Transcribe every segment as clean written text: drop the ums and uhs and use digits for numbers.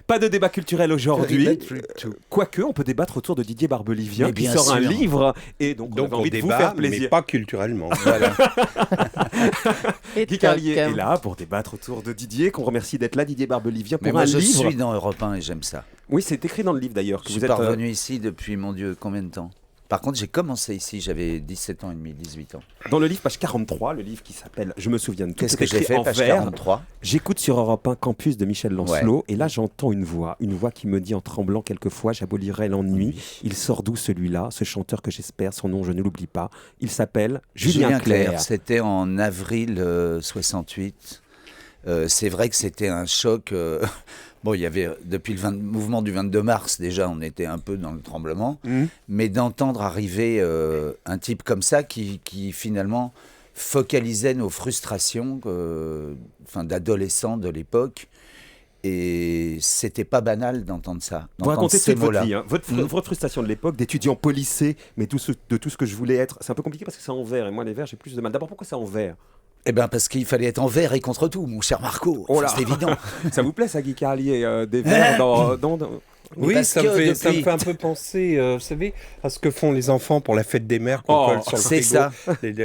Pas de débat culturel aujourd'hui. Quoique, on peut débattre autour de Didier Barbelivien qui sort un livre. Et donc on a envie de vous faire plaisir. Mais pas culturellement. Voilà. Guy Carlier est là pour débattre autour de Didier, qu'on remercie d'être là, Didier Barbelivien, pour moi, livre. Je suis dans Europe 1 et j'aime ça. Oui, c'est écrit dans le livre d'ailleurs. Je suis pas revenu ici depuis, mon Dieu, combien de temps ? Par contre, j'ai commencé ici, j'avais 17 ans et demi, 18 ans. Dans le livre, page 43, le livre qui s'appelle « Je me souviens de tout ». Qu'est-ce que j'ai fait, page 43 ? J'écoute sur Europe 1 Campus de Michel Lancelot, et là j'entends une voix qui me dit en tremblant quelquefois « J'abolirai l'ennui ». Il sort d'où celui-là, ce chanteur que j'espère, son nom je ne l'oublie pas. Il s'appelle Julien Clerc. C'était en avril 68. C'est vrai que c'était un choc... Bon, il y avait, depuis le mouvement du 22 mars, déjà, on était un peu dans le tremblement. Mais d'entendre arriver un type comme ça qui finalement focalisait nos frustrations d'adolescents de l'époque. Et c'était pas banal d'entendre ça. Vous racontez toute votre vie, votre frustration de l'époque, d'étudiant policé, mais de tout ce que je voulais être. C'est un peu compliqué parce que c'est en vers, et moi les vers, j'ai plus de mal. D'abord, pourquoi c'est en vers ? Eh bien, parce qu'il fallait être envers et contre tout, mon cher Marco. C'est évident. Ça vous plaît, ça, Guy Carlier, des vers dans... Oui, ça me fait un peu penser, vous savez, à ce que font les enfants pour la fête des mères qu'on colle sur le frigo. C'est ça.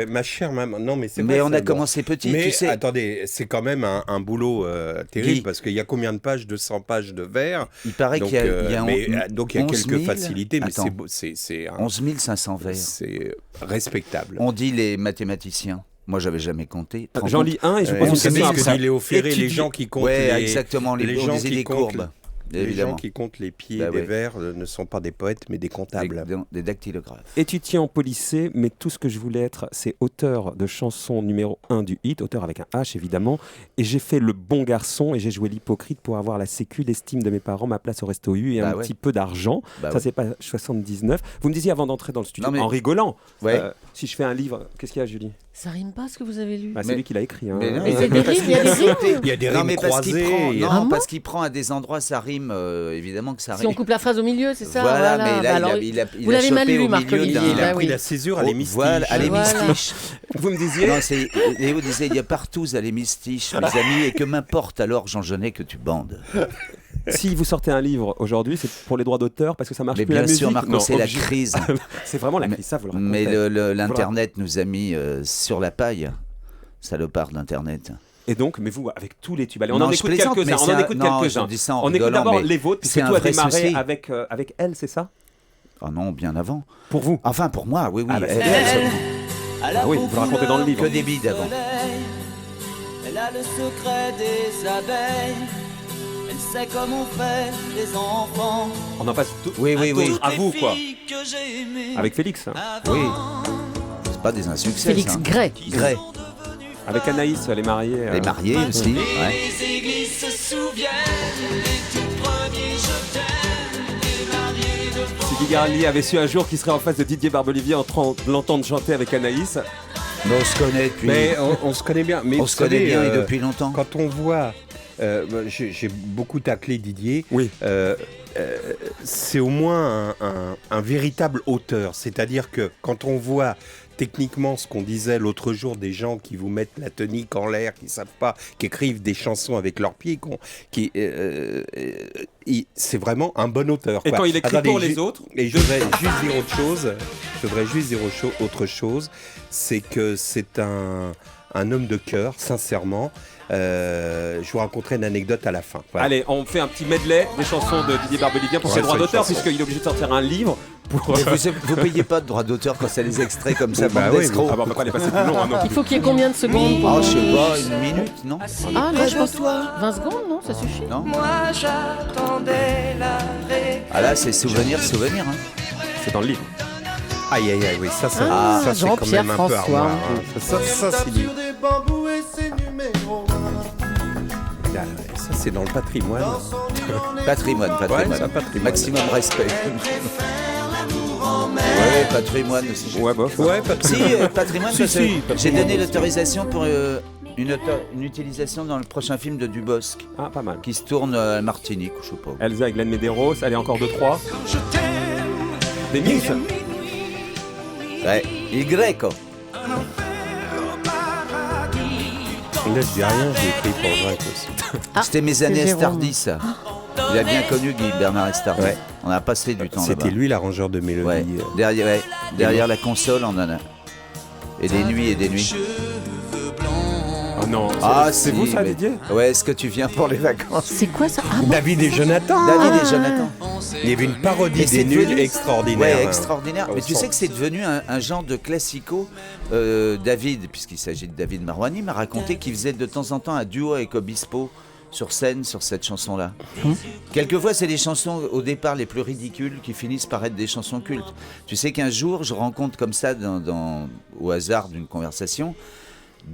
Ma chère maman, non, mais c'est Mais on a commencé petit, mais tu sais. Attendez, c'est quand même un boulot terrible, parce qu'il y a combien de pages ? 200 pages de vers. Il paraît qu'il y a donc il y a quelques facilités, mais c'est 11 500 vers. C'est respectable. On dit les mathématiciens. Moi, j'avais jamais compté. J'en lis un et je pense que c'est ce que dit Léo Ferré, les gens qui comptent exactement, les gens qui courbes. Les gens qui comptent les pieds des vers ne sont pas des poètes, mais des comptables. Des dactylographes. Étudiant policé, mais tout ce que je voulais être, c'est auteur de chanson numéro 1 du hit, auteur avec un H évidemment, et j'ai fait le bon garçon et j'ai joué l'hypocrite pour avoir la sécu, l'estime de mes parents, ma place au Resto U et un petit peu d'argent. Ça, c'est pas 79. Vous me disiez avant d'entrer dans le studio, en rigolant, si je fais un livre, qu'est-ce qu'il y a, Julie ? Ça rime pas ce que vous avez lu. C'est lui qui l'a écrit. Mais c'est des rimes, il y a des rimes. Il y a des rimes croisées. Parce qu'il prend à des endroits, ça rime, évidemment que ça rime. Si on coupe la phrase au milieu, c'est ça. Voilà, mais là, vous l'avez mal lu, Marc Olivier. Il a pris la césure à l'hémistiche. Voilà, à l'hémistiche. Vous me disiez Léo disait, il y a partout à l'hémistiche, mes amis, et que m'importe alors, Jean Genet, que tu bandes. Si vous sortez un livre aujourd'hui, c'est pour les droits d'auteur parce que ça marche mais plus bien la musique. sûr, Marco, c'est la crise. C'est vraiment la crise, ça vous le racontez. Mais l'internet nous a mis sur la paille, salopard d'internet. Et donc, mais vous, avec tous les tubes, allez, on en écoute quelques-uns. On écoute d'abord les vôtres, puisque tout a démarré avec elle, c'est ça ? Ah non, bien avant. Pour vous ? Enfin, pour moi, oui. Oui, vous le racontez dans le livre. Que des bides avant. Elle a le secret des abeilles. Elle sait comment on fait les enfants. On en passe tout. Oui. À vous, quoi. Avec Félix. Oui. C'est pas des insuccès. Félix Gray. Avec Anaïs, les mariés. Les mariés aussi. Les églises se souviennent des tout premiers je t'aime, les mariés de France. Si Guy Carlier avait su un jour qu'il serait en face de Didier Barbelivien en train de l'entendre chanter avec Anaïs. Mais on se connaît depuis. Mais on se connaît bien. Mais on se connaît bien et depuis longtemps. Quand on voit. J'ai beaucoup taclé Didier. Oui. C'est au moins un véritable auteur. C'est-à-dire que quand on voit techniquement ce qu'on disait l'autre jour des gens qui vous mettent la tonique en l'air, qui savent pas, qui écrivent des chansons avec leurs pieds, c'est vraiment un bon auteur. Et quand il écrit pour les autres. Et je voudrais juste dire autre chose. C'est que c'est un homme de cœur, sincèrement. Je vous raconterai une anecdote à la fin. Voilà. Allez, on fait un petit medley des chansons de Didier Barbelivien pour ses droits d'auteur, puisqu'il est obligé de sortir un livre. Vous payez pas de droits d'auteur quand c'est les extraits comme ça, bande d'escrocs. On va pas les passer plus long. Il faut qu'il y ait combien de secondes je sais pas, une minute, non ? Ah, là, je pense 20 secondes, non ? Ça suffit ? Non. Moi j'attendais la réponse. Ah là, c'est souvenir. Hein. C'est dans le livre. Aïe, oui, ça c'est quand même un peu François. armoire. Ça c'est dit. Ça c'est dans le patrimoine. Patrimoine. Ouais, ça, patrimoine. Maximum respect. Patrimoine aussi. Patrimoine. J'ai donné l'autorisation pour une utilisation dans le prochain film de Dubosc. Ah, pas mal. Qui se tourne à Martinique, je sais pas. Elsa et Glenn Medeiros, allez, encore 2-3. Des mix. Ouais, il greco. Là, je dis rien, j'ai écrit pour grec aussi. C'était mes années Jérôme. Astardi, ça. Dans Il a bien connu Guy Bernard Estar. Ouais. On a passé du temps là-bas. C'était lui l'arrangeur de mélodie. Ouais. Derrière la console, on en a. Et des nuits et des nuits. Oh non, c'est si, vous ça, mais- Didier? Ouais, est-ce que tu viens pour les vacances? C'est quoi ça? Ah bon. David et Jonathan. David et Jonathan. Il y avait une parodie Et c'est des nuls devenu- extraordinaire. Ouais, extraordinaire. Au Mais tu sais centre. que c'est devenu un genre de classico. David, puisqu'il s'agit de David Marouani, m'a raconté qu'il faisait de temps en temps un duo avec Obispo sur scène sur cette chanson-là. Quelquefois, c'est des chansons au départ les plus ridicules qui finissent par être des chansons cultes. Tu sais qu'un jour, je rencontre comme ça, au hasard d'une conversation,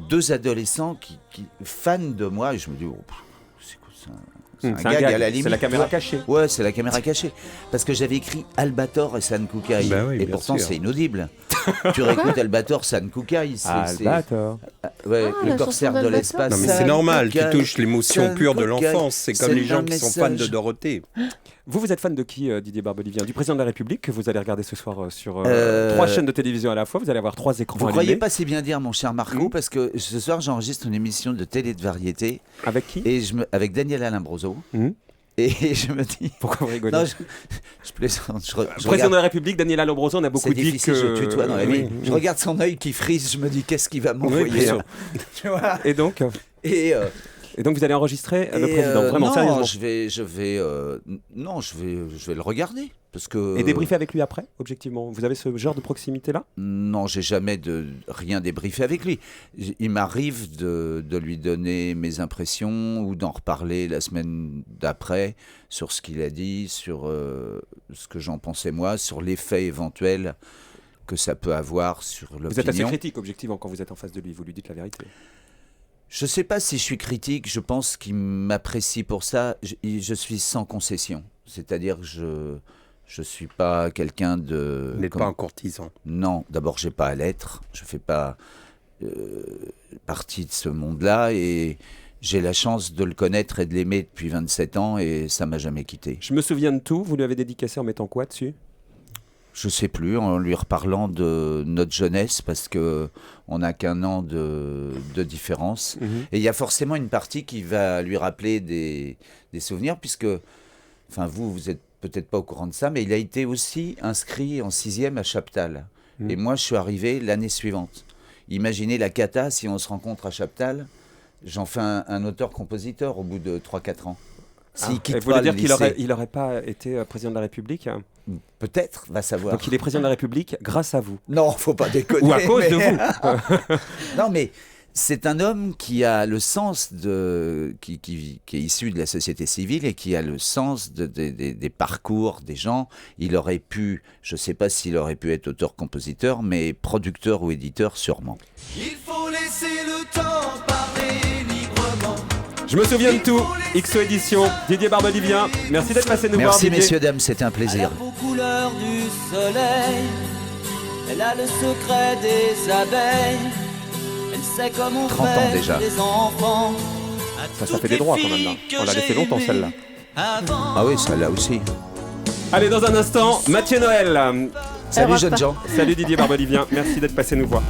2 adolescents qui fans de moi. Et je me dis, oh, c'est quoi ça? C'est un gag à la limite. C'est la caméra toi. cachée. Ouais, c'est la caméra cachée. Parce que j'avais écrit Albator et San Kukai. Bah oui, et bien pourtant, sûr. c'est inaudible. Tu réécoutes Albator, San Kukai. Albator. Ouais, Ah, le la corsaire chanson de d'Albator. l'espace. Non mais c'est San normal, tu Kukai, touches l'émotion San pure de Kukai. l'enfance. C'est comme C'est les gens un qui sont fans de message. Dorothée. Vous êtes fan de qui, Didier Barbelivien? Du président de la République que vous allez regarder ce soir sur 3 Euh, chaînes de télévision à la fois. Vous allez avoir 3 écrans Vous allumés. croyez pas si bien dire, mon cher Marco, Mhm. parce que ce soir, j'enregistre une émission de télé de variété Avec qui? et avec Daniel Alain Brozo. Mhm. Et je me dis. Pourquoi vous rigolez? Non, je plaisante. Je Président regarde. de la République, Daniel Lombroso, on a beaucoup C'est dit difficile, que... je tutoie dans la vie. Oui. Je regarde son œil qui frise, je me dis qu'est-ce qu'il va m'envoyer. bien sûr. Tu vois. Et donc, Et, vous allez enregistrer le et, président, vraiment non, sérieusement. je vais le regarder parce que. Et débriefer avec lui après, objectivement. Vous avez ce genre de proximité-là? Non, j'ai jamais rien débriefé avec lui. Il m'arrive de lui donner mes impressions ou d'en reparler la semaine d'après sur ce qu'il a dit, sur ce que j'en pensais moi, sur l'effet éventuel que ça peut avoir sur l'opinion. Vous êtes assez critique, objectivement, quand vous êtes en face de lui. Vous lui dites la vérité. Je ne sais pas si je suis critique, je pense qu'il m'apprécie pour ça. Je suis sans concession. C'est-à-dire que je ne suis pas quelqu'un de... Vous n'êtes pas un courtisan. Non, d'abord, je n'ai pas à l'être. Je ne fais pas partie de ce monde-là et j'ai la chance de le connaître et de l'aimer depuis 27 ans et ça ne m'a jamais quitté. Je me souviens de tout. Vous lui avez dédicacé en mettant quoi dessus? Je sais plus, en lui reparlant de notre jeunesse, parce que on n'a qu'1 an de différence. Et il y a forcément une partie qui va lui rappeler des souvenirs, puisque, enfin vous êtes peut-être pas au courant de ça, mais il a été aussi inscrit en 6e à Chaptal. Et moi, je suis arrivé l'année suivante. Imaginez la cata si on se rencontre à Chaptal. J'en fais un auteur-compositeur au bout de 3-4 ans. S'il quitte Vous voulez pas dire le qu'il lycée, aurait pas été président de la République? peut-être, va savoir. Donc il est président de la République grâce à vous? Non, faut pas déconner. Ou à cause mais- de vous? Non, mais c'est un homme qui a le sens qui est issu de la société civile et qui a le sens des parcours des gens. Il aurait pu, je ne sais pas s'il aurait pu être auteur-compositeur, mais producteur ou éditeur sûrement. Il faut laisser le temps parler librement. Je me souviens de tout. XO Édition, Didier Barbelivien. Merci d'être passé nous voir, Merci Didier. messieurs, dames, c'était un plaisir. Elle a aux couleurs du soleil. Elle a le secret des abeilles. Elle sait comment 30 ans faire déjà. les enfants. Ça fait des droits quand même là. On l'a laissé longtemps celle-là. Ah oui, celle-là aussi. Allez, dans un instant, Mathieu Noël. Salut jeunes gens. Salut Didier Barbelivien. Merci d'être passé nous voir.